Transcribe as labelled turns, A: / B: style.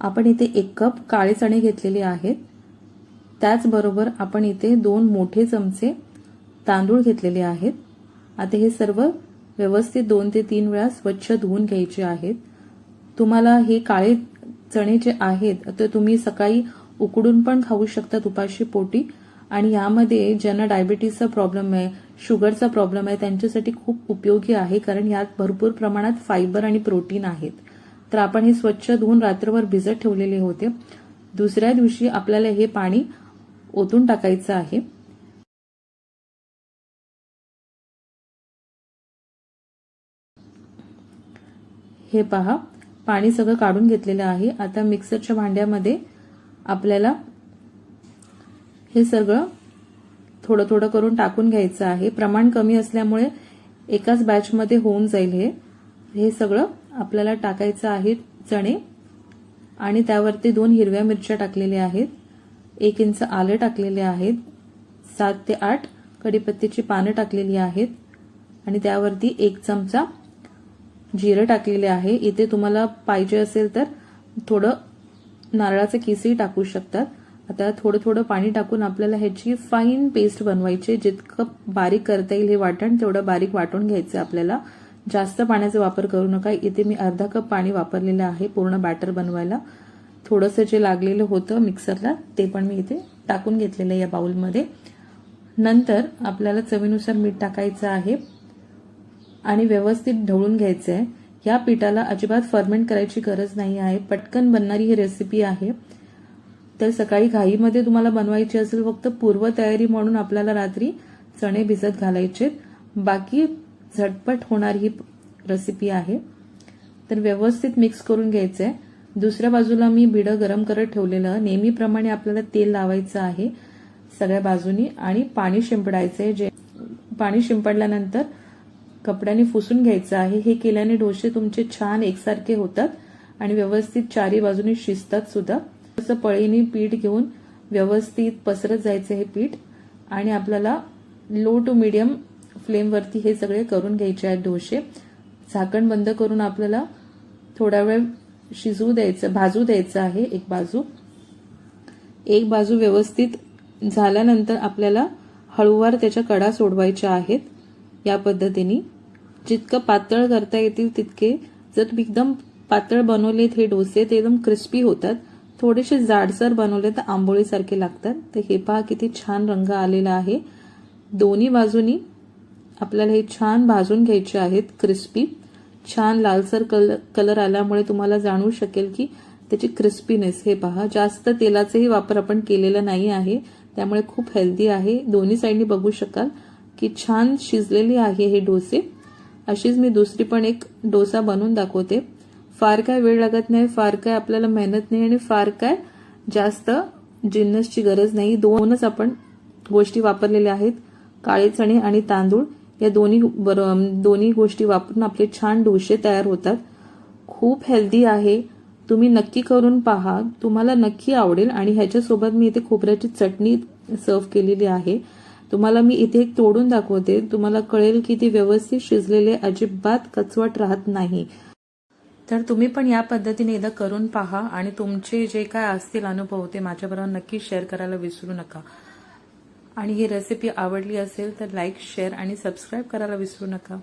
A: आपण इथे 1 कप काळे चणे घेतलेले आहेत। त्याचबरोबर आपण इथे 2 मोठे चमचे तांदूळ घेतलेले आहेत। आता हे सर्व व्यवस्थित 2 ते 3 वेळा स्वच्छ धुवून घ्यायचे आहेत। तुम्हाला हे काळे चणे जे आहेत ते तुम्ही सकाळी उकडून पण खाऊ शकता तुपाशी पोटी, आणि यामध्ये ज्यांना डायबिटीजचा प्रॉब्लेम आहे, शुगरचा प्रॉब्लेम आहे, त्यांच्यासाठी खूप उपयोगी आहे, कारण यात भरपूर प्रमाणात फायबर आणि प्रोटीन आहेत। तर आपण हे स्वच्छ धुवून रात्रभर भिजत ठेवलेले होते। दुसऱ्या दिवशी आपल्याला हे पाणी ओतून टाकायचं आहे। हे पहा, पाणी सगळं काढून घेतलेलं आहे। आता मिक्सरच्या भांड्यामध्ये आपल्याला हे सगळं थोडं थोडं करून टाकून घ्यायचं आहे। प्रमाण कमी असल्यामुळे एकाच बॅचमध्ये होऊन जाईल। हे सगळं आपल्याला टाकायचं आहे चणे, आणि त्यावरती 2 हिरव्या मिरच्या टाकलेल्या आहेत, 1 इंच आलं टाकलेले आहेत, 7 ते 8 कढीपत्त्याची पानं टाकलेली आहेत, आणि त्यावरती 1 चमचा जिरं टाकलेले आहे। इथे तुम्हाला पाहिजे असेल तर थोडं नारळाचं किसही टाकू शकतात। आता थोडं थोडं पाणी टाकून आपल्याला ह्याची फाईन पेस्ट बनवायची। जितकं बारीक करता येईल हे वाटण तेवढं बारीक वाटून घ्यायचं आपल्याला। जास्त पाण्याचा वापर करू नका। इथे मी अर्धा कप पाणी वापरलेलं आहे पूर्ण बॅटर बनवायला। थोडंसं जे लागलेलं होतं मिक्सरला ते पण मी इथे टाकून घेतलेलं आहे या बाउलमध्ये। नंतर आपल्याला चवीनुसार मीठ टाकायचं आहे आणि व्यवस्थित ढवळून घ्यायचं आहे। या पिठाला अजिबात फर्मेंट करायची गरज नाही आहे, पटकन बनणारी ही रेसिपी आहे। तर सकाळी घाईमध्ये तुम्हाला बनवायची असेल, फक्त पूर्वतयारी म्हणून आपल्याला रात्री चणे भिजत घालायचे, बाकी झटपट होणारी ही रेसिपी आहे। तर व्यवस्थित मिक्स करून घ्यायचं आहे। दुसऱ्या बाजूला मी भिडं गरम करत ठेवलेलं, नेहमीप्रमाणे आपल्याला तेल लावायचं आहे सगळ्या बाजूनी आणि पाणी शिंपडायचंय। जे पाणी शिंपडल्यानंतर कपड्याने पुसून घ्यायचं आहे। हे केल्याने डोसे तुमचे छान एकसारखे होतात आणि व्यवस्थित चारी बाजूनी शिजतात सुद्धा। असं पळीने पीठ घेऊन व्यवस्थित पसरत जायचं हे पीठ, आणि आपल्याला लो टू मीडियम फ्लेमवरती हे सगळे करून घ्यायचे आहेत डोसे। झाकण बंद करून आपल्याला थोडा वेळ शिजू द्यायचं, भाजू द्यायचं आहे एक बाजू व्यवस्थित झाल्यानंतर आपल्याला हळूवार त्याच्या कडा सोडवायच्या आहेत। या पद्धतीने जितकं पातळ करता येतील तितके। जर तुम्ही एकदम पातळ बनवलेत हे डोसे ते एकदम क्रिस्पी होतात, थोडेसे जाडसर बनवले तर आंबोळीसारखे लागतात। तर हे पहा किती छान रंग आलेला आहे। दोन्ही बाजूनी आपल्याला हे छान भाजून घ्यायचे आहेत, क्रिस्पी छान लालसर कलर आल्यामुळे तुम्हाला जाणवू शकेल की त्याची क्रिस्पीनेस। हे पहा, जास्त तेलाचाही वापर आपण केलेला नाही आहे, त्यामुळे खूप हेल्दी आहे। दोन्ही साईडनी बघू शकाल की छान शिजलेली आहे हे डोसे। अशीच मी दुसरी पण एक डोसा बनवून दाखवते। फार काय वेळ लागत नाही, फार काय आपल्याला मेहनत नाही, आणि फार काय जास्त जिन्नसची गरज नाही। 2च आपण गोष्टी वापरलेल्या आहेत, काळे चणे आणि तांदूळ। या दोन्ही गोष्टी वापरून आपले छान डोसे तयार होतात। खूप हेल्दी आहे, तुम्ही नक्की करून पहा, तुम्हाला नक्की आवडेल। आणि ह्याच्यासोबत मी इथे खोबऱ्याची चटणी सर्व केलेली आहे। तुम्हाला मी इथे एक तोडून दाखवते, तुम्हाला कळेल की ती व्यवस्थित शिजलेले, अजिबात कचवट राहत नाही। तर तुम्ही पण या पद्धतीने एकदा करून पहा आणि तुमचे जे काय असतील अनुभव ते माझ्याबरोबर नक्की शेअर करायला विसरू नका। आणि ही रेसिपी आवडली असेल तर लाईक, शेअर आणि सबस्क्राईब करायला विसरू नका।